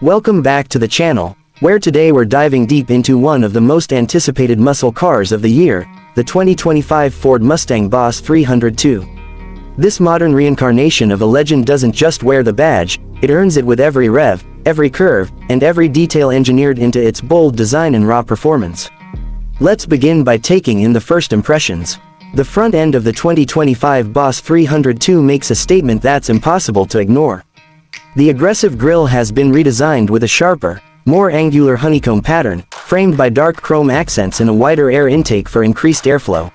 Welcome back to the channel, where today we're diving deep into one of the most anticipated muscle cars of the year, the 2025 Ford Mustang Boss 302. This modern reincarnation of a legend doesn't just wear the badge, it earns it with every rev, every curve, and every detail engineered into its bold design and raw performance. Let's begin by taking in the first impressions. The front end of the 2025 Boss 302 makes a statement that's impossible to ignore. The aggressive grille has been redesigned with a sharper, more angular honeycomb pattern, framed by dark chrome accents and a wider air intake for increased airflow.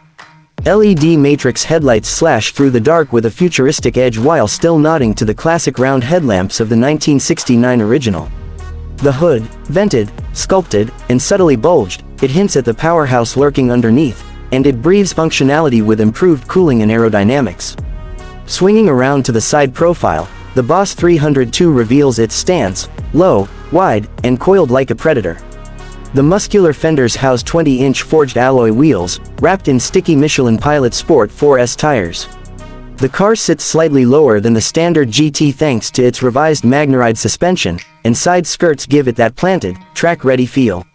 LED matrix headlights slash through the dark with a futuristic edge while still nodding to the classic round headlamps of the 1969 original. The hood, vented, sculpted, and subtly bulged, it hints at the powerhouse lurking underneath, and it breathes functionality with improved cooling and aerodynamics. Swinging around to the side profile, the Boss 302 reveals its stance, low, wide, and coiled like a predator. The muscular fenders house 20-inch forged alloy wheels, wrapped in sticky Michelin Pilot Sport 4S tires. The car sits slightly lower than the standard GT thanks to its revised Magneride suspension, and side skirts give it that planted, track-ready feel.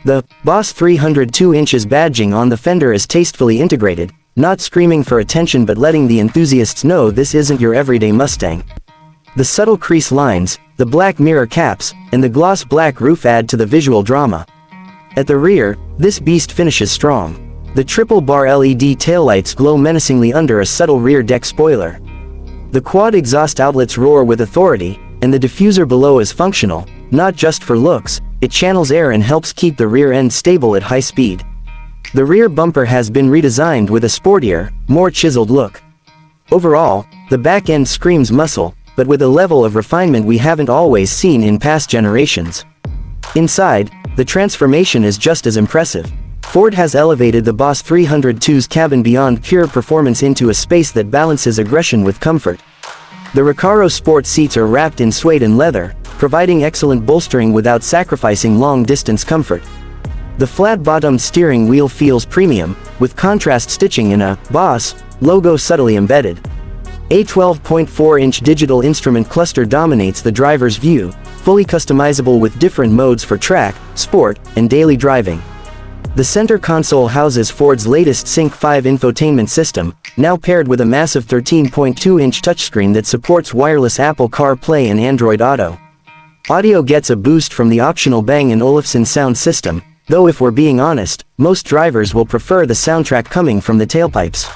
The Boss 302 inches badging on the fender is tastefully integrated, not screaming for attention but letting the enthusiasts know this isn't your everyday Mustang. The subtle crease lines, the black mirror caps, and the gloss black roof add to the visual drama. At the rear, this beast finishes strong. The triple-bar LED taillights glow menacingly under a subtle rear deck spoiler. The quad exhaust outlets roar with authority, and the diffuser below is functional, not just for looks, it channels air and helps keep the rear end stable at high speed. The rear bumper has been redesigned with a sportier, more chiseled look. Overall, the back end screams muscle, but with a level of refinement we haven't always seen in past generations. Inside, the transformation is just as impressive. Ford has elevated the Boss 302's cabin beyond pure performance into a space that balances aggression with comfort. The Recaro Sport seats are wrapped in suede and leather, providing excellent bolstering without sacrificing long-distance comfort. The flat-bottomed steering wheel feels premium, with contrast stitching in a Boss logo subtly embedded. A 12.4-inch digital instrument cluster dominates the driver's view, fully customizable with different modes for track, sport, and daily driving. The center console houses Ford's latest Sync 5 infotainment system, now paired with a massive 13.2-inch touchscreen that supports wireless Apple CarPlay and Android Auto. Audio gets a boost from the optional Bang & Olufsen sound system, though if we're being honest, most drivers will prefer the soundtrack coming from the tailpipes.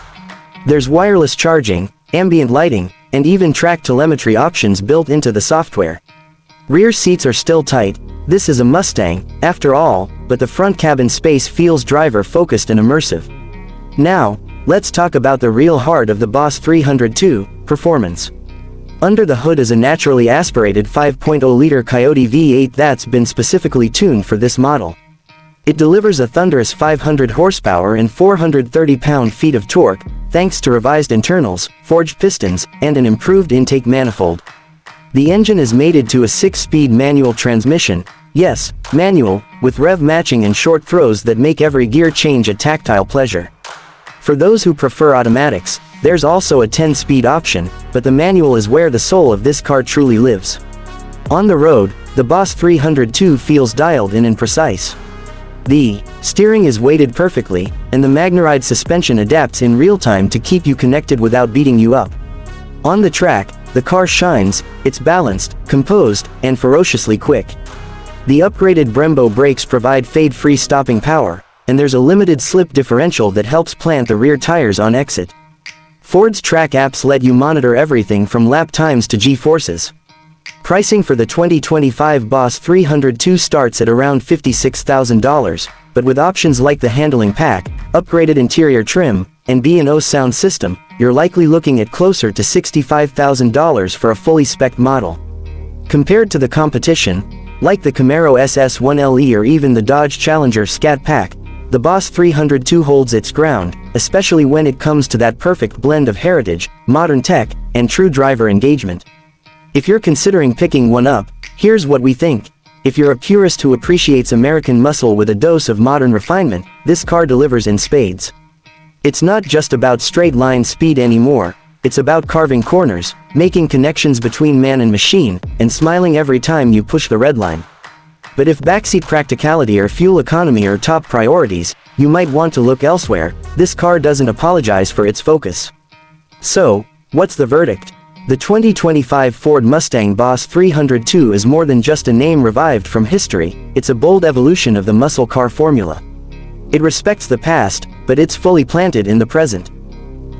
There's wireless charging, ambient lighting, and even track telemetry options built into the software. Rear seats are still tight, this is a Mustang, after all, but the front cabin space feels driver-focused and immersive. Now, let's talk about the real heart of the Boss 302, performance. Under the hood is a naturally aspirated 5.0-liter Coyote V8 that's been specifically tuned for this model. It delivers a thunderous 500 horsepower and 430 pound-feet of torque, thanks to revised internals, forged pistons, and an improved intake manifold. The engine is mated to a 6-speed manual transmission, yes, manual, with rev matching and short throws that make every gear change a tactile pleasure. For those who prefer automatics, there's also a 10-speed option, but the manual is where the soul of this car truly lives. On the road, the Boss 302 feels dialed in and precise. The steering is weighted perfectly, and the Magneride suspension adapts in real time to keep you connected without beating you up. On the track, the car shines, it's balanced, composed, and ferociously quick. The upgraded Brembo brakes provide fade-free stopping power, and there's a limited slip differential that helps plant the rear tires on exit. Ford's track apps let you monitor everything from lap times to G-forces. Pricing for the 2025 Boss 302 starts at around $56,000, but with options like the handling pack, upgraded interior trim, and B&O sound system, you're likely looking at closer to $65,000 for a fully spec'd model. Compared to the competition, like the Camaro SS1LE or even the Dodge Challenger Scat Pack, the Boss 302 holds its ground, especially when it comes to that perfect blend of heritage, modern tech, and true driver engagement. If you're considering picking one up, here's what we think. If you're a purist who appreciates American muscle with a dose of modern refinement, this car delivers in spades. It's not just about straight-line speed anymore, it's about carving corners, making connections between man and machine, and smiling every time you push the red line. But if backseat practicality or fuel economy are top priorities, you might want to look elsewhere. This car doesn't apologize for its focus. So, what's the verdict? The 2025 Ford Mustang Boss 302 is more than just a name revived from history, it's a bold evolution of the muscle car formula. It respects the past, but it's fully planted in the present.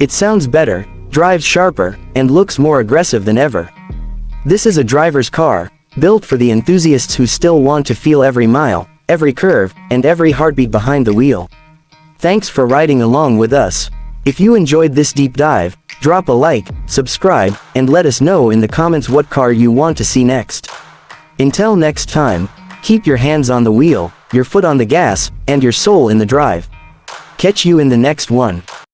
It sounds better, drives sharper, and looks more aggressive than ever. This is a driver's car, built for the enthusiasts who still want to feel every mile, every curve, and every heartbeat behind the wheel. Thanks for riding along with us. If you enjoyed this deep dive, drop a like, subscribe, and let us know in the comments what car you want to see next. Until next time, keep your hands on the wheel, your foot on the gas, and your soul in the drive. Catch you in the next one.